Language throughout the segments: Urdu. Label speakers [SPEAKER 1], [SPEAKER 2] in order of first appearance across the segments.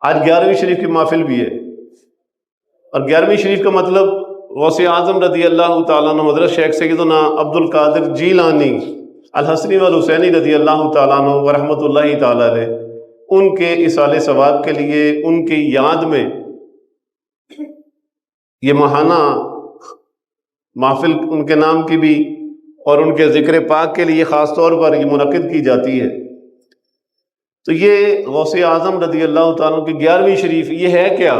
[SPEAKER 1] آج 11ویں شریف کی محفل بھی ہے، اور 11ویں شریف کا مطلب غوث اعظم رضی اللہ تعالیٰ عنہ حضرت شیخ سیدنا عبد القادر جیلانی الحسنی والحسینی رضی اللہ تعالیٰ عنہ ورحمۃ اللہ تعالیٰ علیہ، ان کے اصالِ ثواب کے لیے، ان کی یاد میں یہ ماہانہ محفل ان کے نام کی بھی اور ان کے ذکر پاک کے لیے خاص طور پر یہ منعقد کی جاتی ہے۔ تو یہ غوث اعظم رضی اللہ تعالیٰ کی 11ویں شریف یہ ہے کیا؟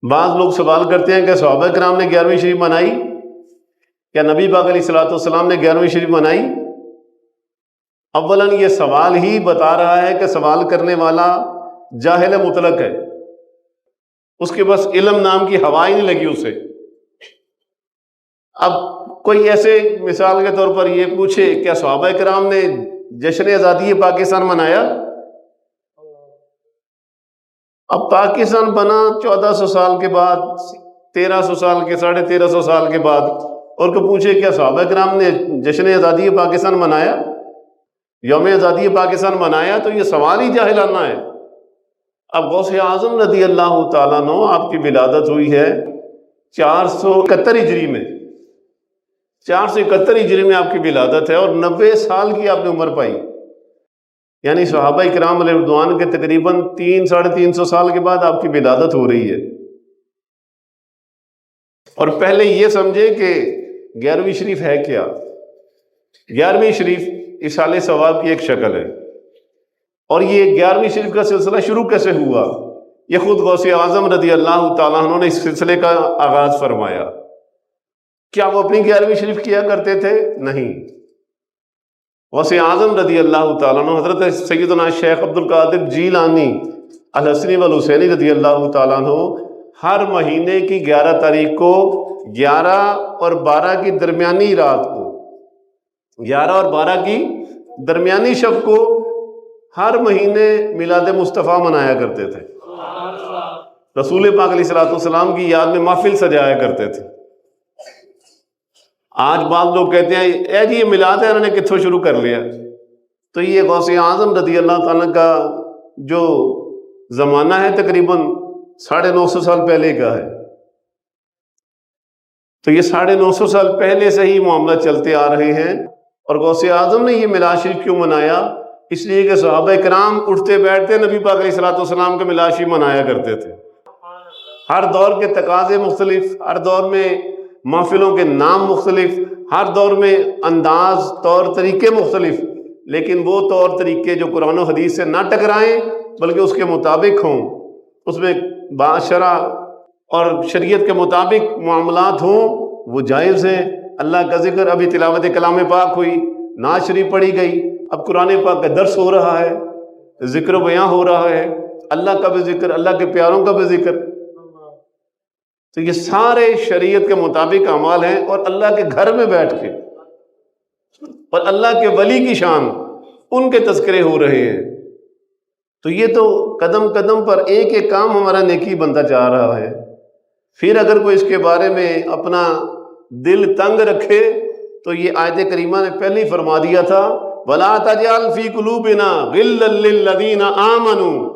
[SPEAKER 1] بعض لوگ سوال کرتے ہیں کہ صحابہ کرام نے 11ویں شریف منائی؟ کیا نبی پاک علیہ الصلوۃ والسلام نے 11ویں شریف منائی؟ اولاً یہ سوال ہی بتا رہا ہے کہ سوال کرنے والا جاہل مطلق ہے، اس کے بس علم نام کی ہوا ہی نہیں لگی اسے۔ اب کوئی ایسے مثال کے طور پر یہ پوچھے کیا صحابہ کرام نے جشن آزادی پاکستان منایا؟ اب پاکستان بنا 1400 سال کے بعد، 1300 سال کے 1350 سال کے بعد، اور کو پوچھے کیا صحابہ کرام نے جشن آزادی پاکستان منایا، یوم آزادی پاکستان منایا؟ تو یہ سوال ہی جاہلانہ ہے۔ اب غوث اعظم رضی اللہ تعالیٰ عنہ آپ کی ولادت ہوئی ہے 471 ہجری میں، 471 ہجری میں آپ کی ولادت ہے، اور 90 سال کی آپ نے عمر پائی، یعنی صحابہ کرام علیہ رضوان کے تقریباً 300-350 سال کے بعد آپ کی ولادت ہو رہی ہے۔ اور پہلے یہ سمجھے کہ 11ویں شریف ہے کیا؟ 11ویں شریف اصالِ ثواب کی ایک شکل ہے، اور یہ 11ویں شریف کا سلسلہ شروع کیسے ہوا؟ یہ خود غوث اعظم رضی اللہ تعالیٰ عنہ نے اس سلسلے کا آغاز فرمایا۔ کیا وہ اپنی 11ویں شریف کیا کرتے تھے؟ نہیں۔ غوث اعظم رضی اللہ تعالیٰ عنہ حضرت سیدنا شیخ عبد القادر جیلانی الحسنی والحسینی رضی اللہ تعالیٰ عنہ ہر مہینے کی 11 تاریخ کو 11 اور 12 کی درمیانی رات کو، 11 اور 12 کی درمیانی شب کو ہر مہینے میلاد مصطفیٰ منایا کرتے تھے، رسول پاک علیہ الصلوۃ والسلام کی یاد میں محفل سجایا کرتے تھے۔ آج بعض لوگ کہتے ہیں اے جی یہ میلاد ہے، انہوں نے کتھوں شروع کر لیا؟ تو یہ غوث اعظم رضی اللہ تعالیٰ کا جو زمانہ ہے تقریباً 950 سال پہلے کا ہے، تو یہ 950 سال پہلے سے ہی معاملہ چلتے آ رہے ہیں۔ اور غوث اعظم نے یہ میلاد شریف کیوں منایا؟ اس لیے کہ صحابہ کرام اٹھتے بیٹھتے نبی پاک علیہ الصلوۃ والسلام کا میلاد شریف منایا کرتے تھے۔ ہر دور کے تقاضے مختلف، ہر دور میں محفلوں کے نام مختلف، ہر دور میں انداز طور طریقے مختلف، لیکن وہ طور طریقے جو قرآن و حدیث سے نہ ٹکرائیں بلکہ اس کے مطابق ہوں، اس میں باشرع اور شریعت کے مطابق معاملات ہوں، وہ جائز ہیں۔ اللہ کا ذکر، ابھی تلاوت کلام پاک ہوئی، نعت شریف پڑھی گئی، اب قرآن پاک کا درس ہو رہا ہے، ذکر و بیان ہو رہا ہے، اللہ کا بھی ذکر، اللہ کے پیاروں کا بھی ذکر، تو یہ سارے شریعت کے مطابق اعمال ہیں، اور اللہ کے گھر میں بیٹھ کے اور اللہ کے ولی کی شان ان کے تذکرے ہو رہے ہیں۔ تو یہ تو قدم قدم پر ایک ایک کام ہمارا نیکی بنتا جا رہا ہے۔ پھر اگر کوئی اس کے بارے میں اپنا دل تنگ رکھے تو یہ آیت کریمہ نے پہلے ہی فرما دیا تھا وَلَا تَجْعَلْ فِي قُلُوبِنَا غِلًّا لِّلَّذِينَ آمَنُوا،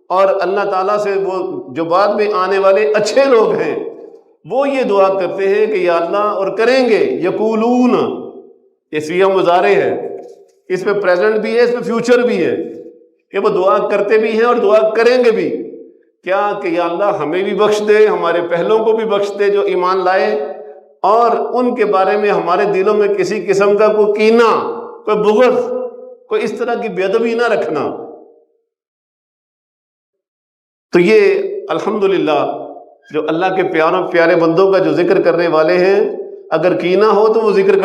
[SPEAKER 1] اور اللہ تعالیٰ سے وہ جو بعد میں آنے والے اچھے لوگ ہیں وہ یہ دعا کرتے ہیں کہ یا اللہ، اور کریں گے، یقولون، یہ صیغہ مضارع ہے، اس میں پریزنٹ بھی ہے، اس میں فیوچر بھی ہے، کہ وہ دعا کرتے بھی ہیں اور دعا کریں گے بھی، کیا کہ یا اللہ ہمیں بھی بخش دے، ہمارے پہلوں کو بھی بخش دے جو ایمان لائے، اور ان کے بارے میں ہمارے دلوں میں کسی قسم کا کوئی کینہ، کوئی بغض، کوئی اس طرح کی بے ادبی نہ رکھنا۔ تو یہ الحمدللہ جو اللہ کے پیارے بندوں کا جو ذکر کرنے والے ہیں، اگر کینہ ہو تو وہ ذکر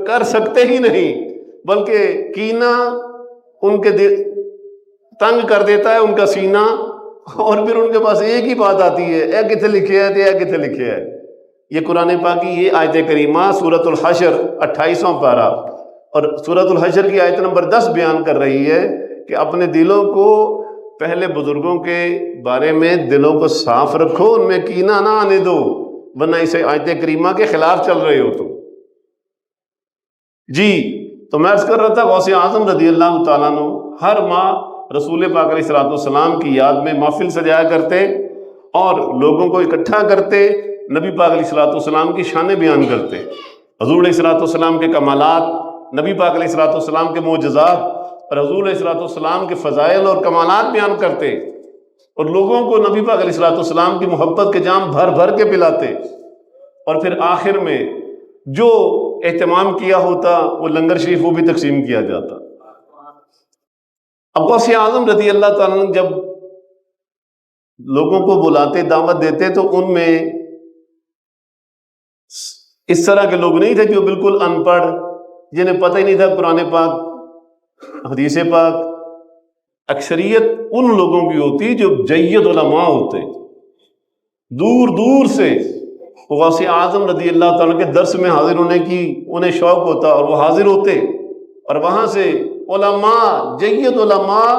[SPEAKER 1] کر سکتے ہی نہیں، بلکہ کینہ ان کے دل تنگ کر دیتا ہے، ان کا سینہ، اور پھر ان کے پاس ایک ہی بات آتی ہے، اے کتنے لکھے ہے، اے کتنے لکھے ہے۔ یہ قرآن پاک کی یہ آیت کریمہ سورۃ الحشر 28واں پارہ اور سورۃ الحشر کی آیت نمبر 10 بیان کر رہی ہے کہ اپنے دلوں کو پہلے بزرگوں کے بارے میں دلوں کو صاف رکھو، ان میں کینہ نہ آنے دو، ورنہ اسے آیت کریمہ کے خلاف چل رہے ہو تم۔ جی، تو میں عرض کر رہا تھا غوث اعظم رضی اللہ تعالیٰ عنہ ہر ماہ رسول پاک علیہ السلام کی یاد میں محفل سجایا کرتے اور لوگوں کو اکٹھا کرتے، نبی پاک علیہ السلام کی شانیں بیان کرتے، حضور علیہ السلام کے کمالات، نبی پاک علیہ السلام کے معجزات اور حضور علیہ السلام کے فضائل اور کمالات بیان کرتے، اور لوگوں کو نبی پاک علیہ السلام کی محبت کے جام بھر بھر کے پلاتے، اور پھر آخر میں جو اہتمام کیا ہوتا وہ لنگر شریف وہ بھی تقسیم کیا جاتا۔ اب غوث اعظم رضی اللہ تعالیٰ عنہ جب لوگوں کو بلاتے، دعوت دیتے، تو ان میں اس طرح کے لوگ نہیں تھے جو بالکل ان پڑھ، جنہیں پتہ ہی نہیں تھا قرآن پاک، حدیث پاک۔ اکثریت ان لوگوں کی ہوتی جو جید علماء ہوتے، دور دور سے غوث اعظم رضی اللہ تعالیٰ کے درس میں حاضر ہونے کی انہیں شوق ہوتا اور وہ حاضر ہوتے، اور وہاں سے علماء، جید علماء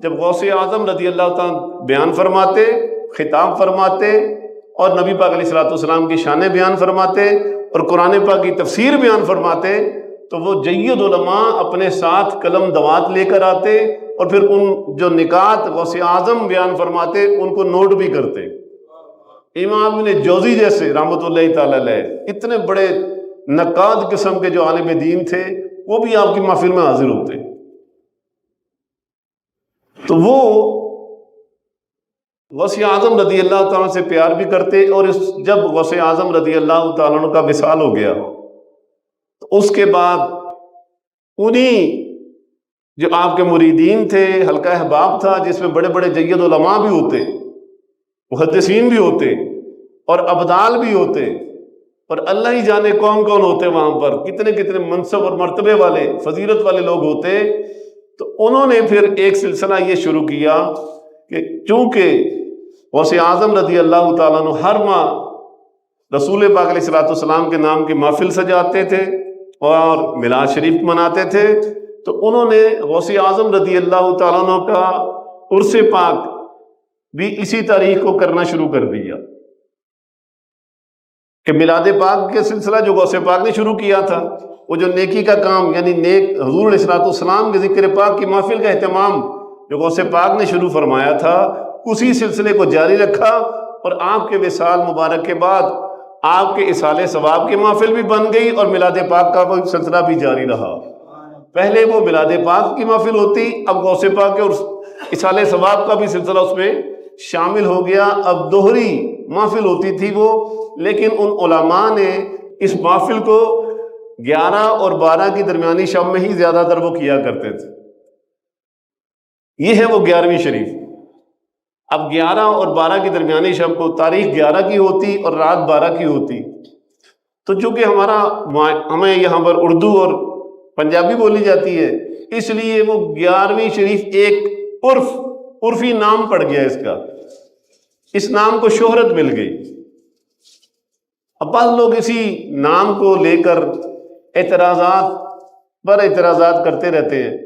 [SPEAKER 1] جب غوث اعظم رضی اللہ تعالیٰ بیان فرماتے، خطاب فرماتے اور نبی پاک علیہ السلام کی شانیں بیان فرماتے اور قرآن پاک کی تفسیر بیان فرماتے، تو وہ جید علماء اپنے ساتھ قلم دوات لے کر آتے اور پھر ان جو نکات غوث اعظم بیان فرماتے ان کو نوٹ بھی کرتے۔ امام ابن جوزی جیسے رحمۃ اللہ تعالی علیہ اتنے بڑے نقاد قسم کے جو عالم دین تھے، وہ بھی آپ کی محفل میں حاضر ہوتے۔ تو وہ غوث اعظم رضی اللہ تعالیٰ سے پیار بھی کرتے، اور جب غوث اعظم رضی اللہ تعالیٰ عنہ کا وصال ہو گیا تو اس کے بعد انہی جو آپ کے مریدین تھے، حلقہ احباب تھا جس میں بڑے بڑے جید علماء بھی ہوتے، محدثین بھی ہوتے اور ابدال بھی ہوتے، اور اللہ ہی جانے کون کون ہوتے وہاں پر، کتنے کتنے منصب اور مرتبے والے، فضیلت والے لوگ ہوتے۔ تو انہوں نے پھر ایک سلسلہ یہ شروع کیا کہ چونکہ غوث اعظم رضی اللہ تعالیٰ عنہ ہر ماہ رسول پاک علیہ السلام کے نام کی محفل سجاتے تھے اور میلاد شریف مناتے تھے، تو انہوں نے غوث اعظم رضی اللہ تعالیٰ عنہ کا عرس پاک بھی اسی تاریخ کو کرنا شروع کر دیا، کہ میلاد پاک کے سلسلہ جو غوث پاک نے شروع کیا تھا، وہ جو نیکی کا کام یعنی نیک حضور علیہ السلام کے ذکر پاک کی محفل کا اہتمام جو غوث پاک نے شروع فرمایا تھا، اسی سلسلے کو جاری رکھا، اور آپ کے وصال مبارک کے بعد آپ کے اصالِ ثواب کی محفل بھی بن گئی اور میلاد پاک کا کوئی سلسلہ بھی جاری رہا۔ پہلے وہ میلاد پاک کی محفل ہوتی، اب غوث پاک کے اور اصالِ ثواب کا بھی سلسلہ اس میں شامل ہو گیا، اب دوہری محفل ہوتی تھی وہ، لیکن ان علماء نے اس محفل کو 11 اور 12 کی درمیانی شب میں ہی زیادہ تر وہ کیا کرتے تھے۔ یہ ہے وہ 11ویں شریف۔ اب 11 اور 12 کی درمیانی شب کو تاریخ 11 کی ہوتی اور رات 12 کی ہوتی، تو چونکہ ہمیں یہاں پر اردو اور پنجابی بولی جاتی ہے، اس لیے وہ 11ویں شریف ایک عرفی نام پڑ گیا اس کا، اس نام کو شہرت مل گئی۔ اب بعض لوگ اسی نام کو لے کر اعتراضات پر اعتراضات کرتے رہتے ہیں